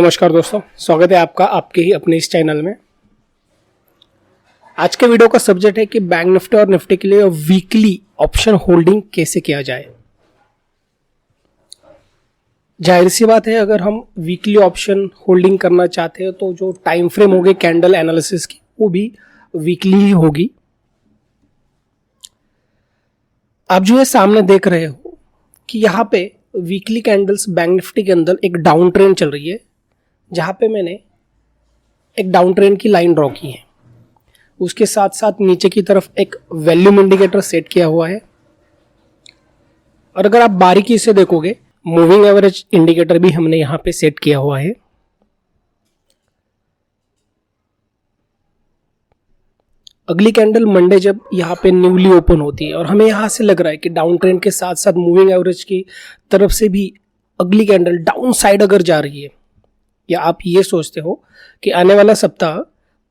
नमस्कार दोस्तों, स्वागत है आपका आपके ही अपने इस चैनल में। आज के वीडियो का सब्जेक्ट है कि बैंक निफ्टी और निफ्टी के लिए वीकली ऑप्शन होल्डिंग कैसे किया जाए। जाहिर सी बात है, अगर हम वीकली ऑप्शन होल्डिंग करना चाहते हैं तो जो टाइम फ्रेम होगी कैंडल एनालिसिस की वो भी वीकली ही होगी। आप जो ये सामने देख रहे हो कि यहाँ पे वीकली कैंडल्स बैंक निफ्टी के अंदर एक डाउन ट्रेंड चल रही है, जहां पे मैंने एक डाउन ट्रेंड की लाइन ड्रॉ की है। उसके साथ साथ नीचे की तरफ एक वॉल्यूम इंडिकेटर सेट किया हुआ है, और अगर आप बारीकी से देखोगे मूविंग एवरेज इंडिकेटर भी हमने यहां पे सेट किया हुआ है। अगली कैंडल मंडे जब यहाँ पे न्यूली ओपन होती है और हमें यहां से लग रहा है कि डाउन ट्रेंड के साथ साथ मूविंग एवरेज की तरफ से भी अगली कैंडल डाउन साइड अगर जा रही है, या आप ये सोचते हो कि आने वाला सप्ताह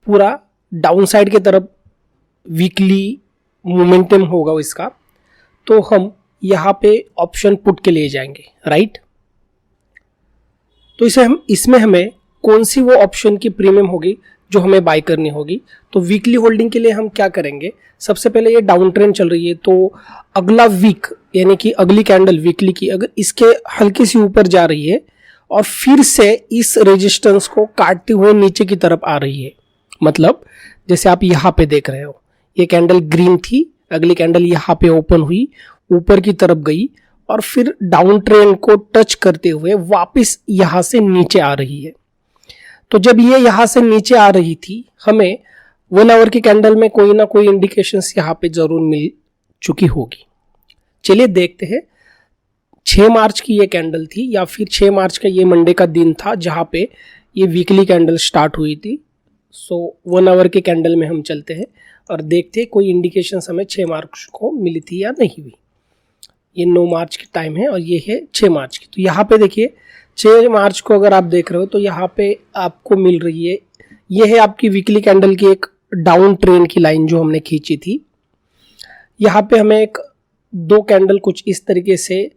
पूरा डाउन साइड की तरफ वीकली मोमेंटम होगा इसका, तो हम यहाँ पे ऑप्शन पुट के लिए जाएंगे, राइट। तो इसमें हमें कौन सी वो ऑप्शन की प्रीमियम होगी जो हमें बाय करनी होगी। तो वीकली होल्डिंग के लिए हम क्या करेंगे, सबसे पहले ये डाउन ट्रेंड चल रही है, तो अगला वीक यानी कि अगली कैंडल वीकली की अगर इसके हल्की सी ऊपर जा रही है और फिर से इस रेजिस्टेंस को काटते हुए नीचे की तरफ आ रही है, मतलब जैसे आप यहाँ पे देख रहे हो ये कैंडल ग्रीन थी, अगली कैंडल यहाँ पे ओपन हुई, ऊपर की तरफ गई और फिर डाउन ट्रेंड को टच करते हुए वापस यहाँ से नीचे आ रही है। तो जब ये यहाँ से नीचे आ रही थी, हमें 1 आवर की कैंडल में कोई ना कोई इंडिकेशंस यहाँ पे जरूर मिल चुकी होगी। चलिए देखते हैं। 6 मार्च की ये कैंडल थी, या फिर 6 मार्च का ये मंडे का दिन था जहां पे ये वीकली कैंडल स्टार्ट हुई थी। सो 1 आवर के कैंडल में हम चलते हैं और देखते हैं कोई इंडिकेशंस हमें 6 मार्च को मिली थी या नहीं हुई। ये 9 मार्च की टाइम है और ये है 6 मार्च की। तो यहाँ पे देखिए 6 मार्च को अगर आप देख रहे हो तो यहाँ पे आपको मिल रही है, ये है आपकी वीकली कैंडल की एक डाउन ट्रेंड की लाइन जो हमने खींची थी। यहाँ पे हमें एक 2 कैंडल कुछ इस तरीके से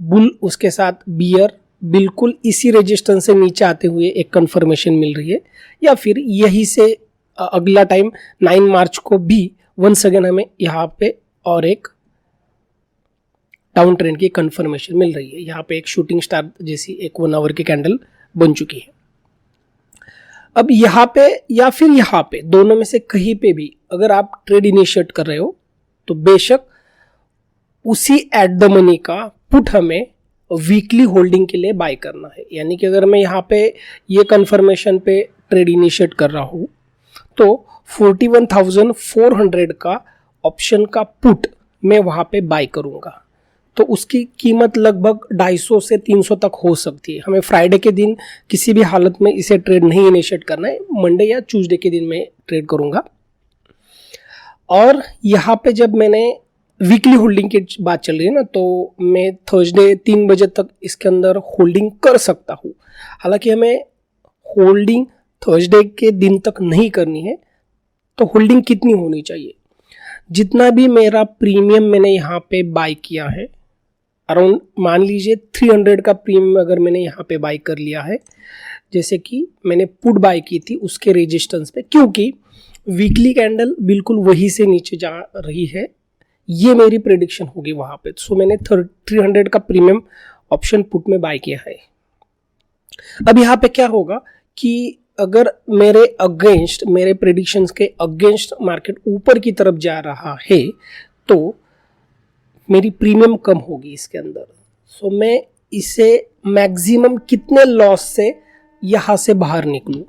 बुल, उसके साथ बियर, बिल्कुल इसी रेजिस्टेंस से नीचे आते हुए एक कंफर्मेशन मिल रही है, या फिर यही से अगला टाइम 9 मार्च को भी वंस अगेन हमें यहाँ पे और एक डाउन ट्रेंड की कंफर्मेशन मिल रही है। यहाँ पे एक शूटिंग स्टार जैसी एक 1 आवर की कैंडल बन चुकी है। अब यहाँ पे या फिर यहाँ पे दोनों में से कहीं पे भी अगर आप ट्रेड इनिशिएट कर रहे हो तो बेशक उसी एट द मनी का पुट हमें वीकली होल्डिंग के लिए बाय करना है। यानी कि अगर मैं यहाँ पे ये कंफर्मेशन पे ट्रेड इनिशिएट कर रहा हूँ तो 41,400 का ऑप्शन का पुट मैं वहाँ पे बाय करूँगा, तो उसकी कीमत लगभग 250 से 300 तक हो सकती है। हमें फ्राइडे के दिन किसी भी हालत में इसे ट्रेड नहीं इनिशिएट करना है, मंडे या ट्यूसडे के दिन मैं ट्रेड करूँगा। और यहाँ पे जब मैंने वीकली होल्डिंग की बात चल रही है ना, तो मैं थर्सडे 3 बजे तक इसके अंदर होल्डिंग कर सकता हूँ। हालांकि हमें होल्डिंग थर्सडे के दिन तक नहीं करनी है, तो होल्डिंग कितनी होनी चाहिए, जितना भी मेरा प्रीमियम मैंने यहाँ पे बाय किया है, अराउंड मान लीजिए 300 का प्रीमियम अगर मैंने यहाँ पे बाय कर लिया है, जैसे कि मैंने पुट बाय की थी उसके रेजिस्टेंस पे, क्योंकि वीकली कैंडल बिल्कुल वही से नीचे जा रही है, ये मेरी प्रेडिक्शन होगी वहां पे। सो मैंने 300 का प्रीमियम ऑप्शन पुट में बाय किया है। अब यहाँ पे क्या होगा कि अगर मेरे अगेंस्ट, मेरे प्रेडिक्शंस के अगेंस्ट मार्केट ऊपर की तरफ जा रहा है तो मेरी प्रीमियम कम होगी इसके अंदर। सो मैं इसे मैक्सिमम कितने लॉस से यहाँ से बाहर निकलूँ,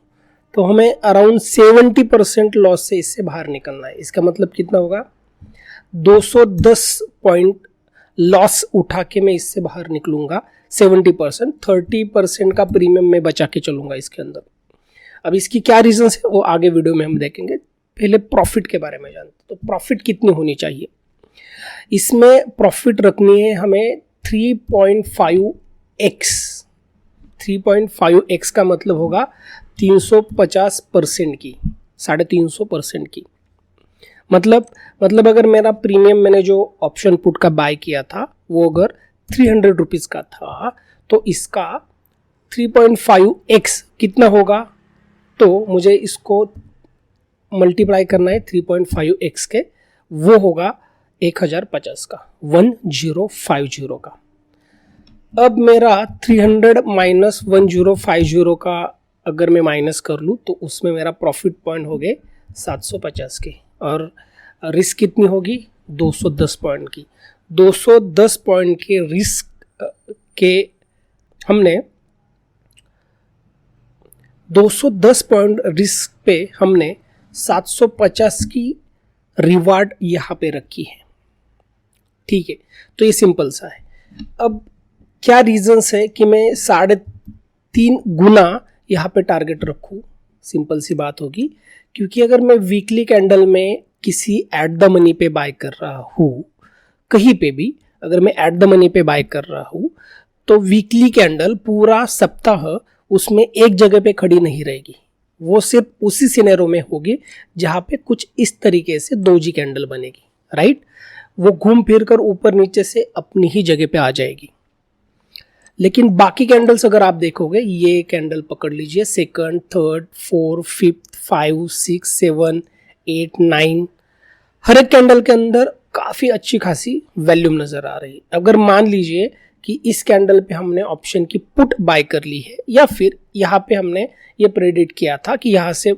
तो हमें अराउंड 70% लॉस से इससे बाहर निकलना है। इसका मतलब कितना होगा, 210 पॉइंट लॉस उठा के मैं इससे बाहर निकलूंगा। 70%, 30% का प्रीमियम मैं बचा के चलूंगा इसके अंदर। अब इसकी क्या रीजंस है वो आगे वीडियो में हम देखेंगे। पहले प्रॉफिट के बारे में जानते हैं। तो प्रॉफिट कितनी होनी चाहिए, इसमें प्रॉफिट रखनी है हमें 3.5x। 3.5x का मतलब होगा 350% की, 350% की। मतलब अगर मेरा प्रीमियम मैंने जो ऑप्शन पुट का बाय किया था वो अगर 300 रुपीज़ का था, तो इसका 3.5x कितना होगा, तो मुझे इसको मल्टीप्लाई करना है 3.5x के, वो होगा 1050 का, 1050 का। अब मेरा 300 माइनस 1050 का अगर मैं माइनस कर लूँ तो उसमें मेरा प्रॉफिट पॉइंट हो गए 750 के, और रिस्क कितनी होगी 210 पॉइंट की। 210 पॉइंट के रिस्क के हमने 210 पॉइंट रिस्क पे हमने 750 की रिवार्ड यहाँ पे रखी है। ठीक है, तो ये सिंपल सा है। अब क्या रीजंस है कि मैं 3.5 गुना यहाँ पे टारगेट रखूँ? सिंपल सी बात होगी, क्योंकि अगर मैं वीकली कैंडल में किसी एट द मनी पे बाय कर रहा हूँ, कहीं पे भी अगर मैं एट द मनी पे बाय कर रहा हूँ, तो वीकली कैंडल पूरा सप्ताह उसमें एक जगह पे खड़ी नहीं रहेगी। वो सिर्फ उसी सिनेरियो में होगी जहाँ पे कुछ इस तरीके से दोजी कैंडल बनेगी, राइट। वो घूम फिर कर ऊपर नीचे से अपनी ही जगह पे आ जाएगी। लेकिन बाकी कैंडल्स अगर आप देखोगे, ये कैंडल पकड़ लीजिए, सेकंड, थर्ड, 4, 5, 5, 6, 7, 8, 9, हर एक कैंडल के अंदर काफ़ी अच्छी खासी वैल्यूम नज़र आ रही है। अगर मान लीजिए कि इस कैंडल पे हमने ऑप्शन की पुट बाय कर ली है, या फिर यहाँ पे हमने ये प्रेडिक्ट किया था कि यहाँ से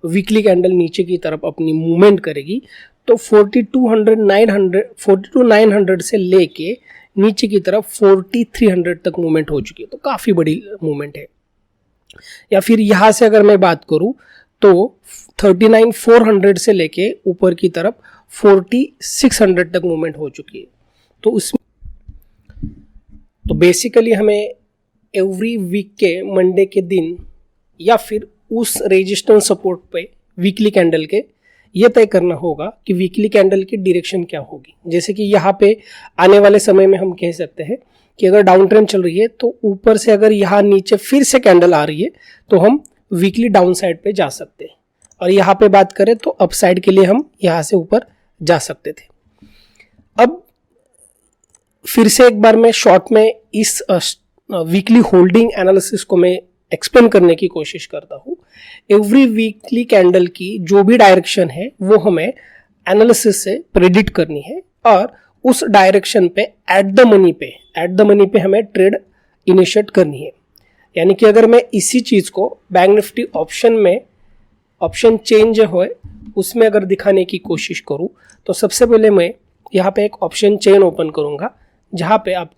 वीकली कैंडल नीचे की तरफ अपनी मूवमेंट करेगी, तो 42,900 से लेके नीचे की तरफ 4300 तक मूवमेंट हो चुकी है, तो काफ़ी बड़ी मूवमेंट है। या फिर यहाँ से अगर मैं बात करूँ तो 39,400 से लेके ऊपर की तरफ 4600 तक मूवमेंट हो चुकी है। तो उसमें तो बेसिकली हमें एवरी वीक के मंडे के दिन या फिर उस रेजिस्टेंस सपोर्ट पे वीकली कैंडल के ये तय करना होगा कि वीकली कैंडल की डायरेक्शन क्या होगी। जैसे कि यहाँ पे आने वाले समय में हम कह सकते हैं कि अगर डाउन ट्रेंड चल रही है तो ऊपर से अगर यहाँ नीचे फिर से कैंडल आ रही है तो हम वीकली डाउन साइड पे जा सकते हैं, और यहाँ पे बात करें तो अप साइड के लिए हम यहाँ से ऊपर जा सकते थे। अब फिर से एक बार मैं शॉर्ट में इस वीकली होल्डिंग एनालिसिस को मैं एक्सप्लेन करने की कोशिश करता हूँ। एवरी वीकली कैंडल की जो भी डायरेक्शन है वो हमें एनालिसिस से प्रेडिक्ट करनी है, और उस डायरेक्शन पे एट द मनी पे हमें ट्रेड इनिशिएट करनी है। यानी कि अगर मैं इसी चीज़ को बैंक निफ्टी ऑप्शन में ऑप्शन चेंज हो उसमें अगर दिखाने की कोशिश करूँ, तो सबसे पहले मैं यहाँ पे एक ऑप्शन चेन ओपन करूँगा, जहाँ पे आप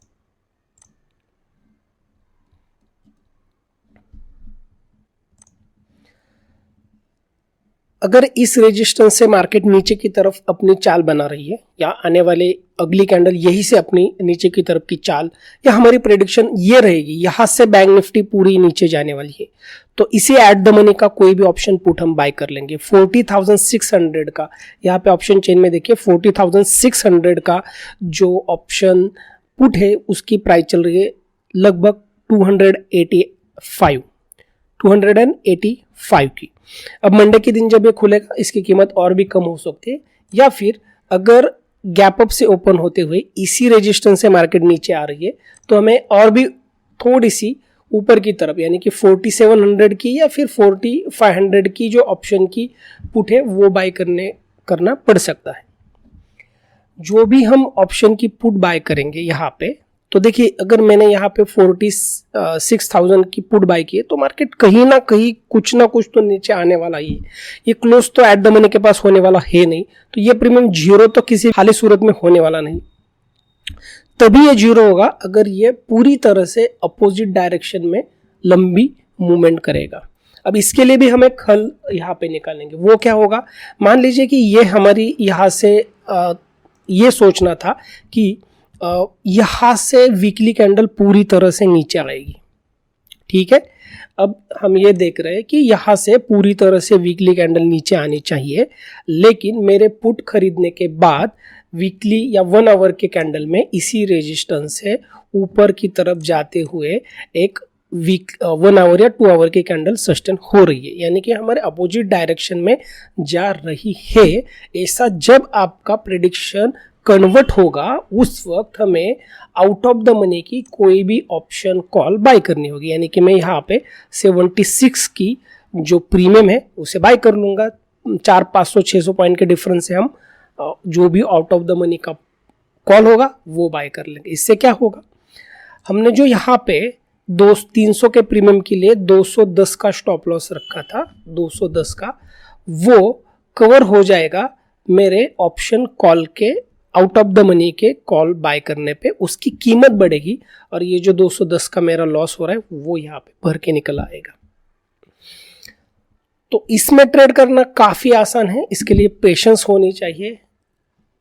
अगर इस रेजिस्टेंस से मार्केट नीचे की तरफ अपनी चाल बना रही है, या आने वाले अगली कैंडल यही से अपनी नीचे की तरफ की चाल, या हमारी प्रेडिक्शन ये रहेगी यहाँ से बैंक निफ्टी पूरी नीचे जाने वाली है, तो इसे एट द मनी का कोई भी ऑप्शन पुट हम बाय कर लेंगे। 40,600 का यहाँ पे ऑप्शन चेन में देखिए 40,600 का जो ऑप्शन पुट है उसकी प्राइस चल रही है लगभग 285 की। अब मंडे के दिन जब ये खुलेगा इसकी कीमत और भी कम हो सकती है, या फिर अगर गैप अप से ओपन होते हुए इसी रेजिस्टेंस से मार्केट नीचे आ रही है तो हमें और भी थोड़ी सी ऊपर की तरफ यानी कि 4700 की या फिर 4500 की जो ऑप्शन की पुट है वो बाय करना पड़ सकता है। जो भी हम ऑप्शन की पुट बाय करेंगे यहाँ पे, तो देखिए अगर मैंने यहाँ पे 46,000 की पुट बाय की है तो मार्केट कहीं ना कहीं कुछ ना कुछ तो नीचे आने वाला ही है। ये क्लोज तो एट द मनी के पास होने वाला है नहीं, तो ये प्रीमियम जीरो तो किसी हाल सूरत में होने वाला नहीं। तभी ये जीरो होगा अगर ये पूरी तरह से अपोजिट डायरेक्शन में लंबी मूवमेंट करेगा। अब इसके लिए भी हमें खल यहाँ पे निकालेंगे। वो क्या होगा, मान लीजिए कि ये हमारी यहाँ से ये सोचना था कि यहाँ से वीकली कैंडल पूरी तरह से नीचे आएगी, ठीक है। अब हम ये देख रहे हैं कि यहाँ से पूरी तरह से वीकली कैंडल नीचे आनी चाहिए, लेकिन मेरे पुट खरीदने के बाद वीकली या 1 आवर के कैंडल में इसी रेजिस्टेंस से ऊपर की तरफ जाते हुए एक 1 आवर या 2 आवर की कैंडल सस्टेन हो रही है, यानी कि हमारे अपोजिट डायरेक्शन में जा रही है। ऐसा जब आपका प्रेडिक्शन कन्वर्ट होगा उस वक्त हमें आउट ऑफ द मनी की कोई भी ऑप्शन कॉल बाय करनी होगी। यानी कि मैं यहाँ पे 76 की जो प्रीमियम है उसे बाय कर लूँगा। 400-500-600 पॉइंट के डिफरेंस से हम जो भी आउट ऑफ द मनी का कॉल होगा वो बाय कर लेंगे। इससे क्या होगा, हमने जो यहाँ पे 300 के प्रीमियम के लिए 210 का स्टॉप लॉस रखा था, 210 का, वो कवर हो जाएगा मेरे ऑप्शन कॉल के आउट ऑफ द मनी के कॉल बाय करने पे। उसकी कीमत बढ़ेगी और ये जो 210 का मेरा लॉस हो रहा है वो यहाँ पे भर के निकल आएगा। तो इसमें ट्रेड करना काफ़ी आसान है, इसके लिए पेशेंस होनी चाहिए।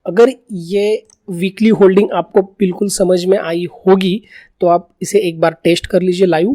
अगर ये वीकली होल्डिंग आपको बिल्कुल समझ में आई होगी तो आप इसे एक बार टेस्ट कर लीजिए लाइव।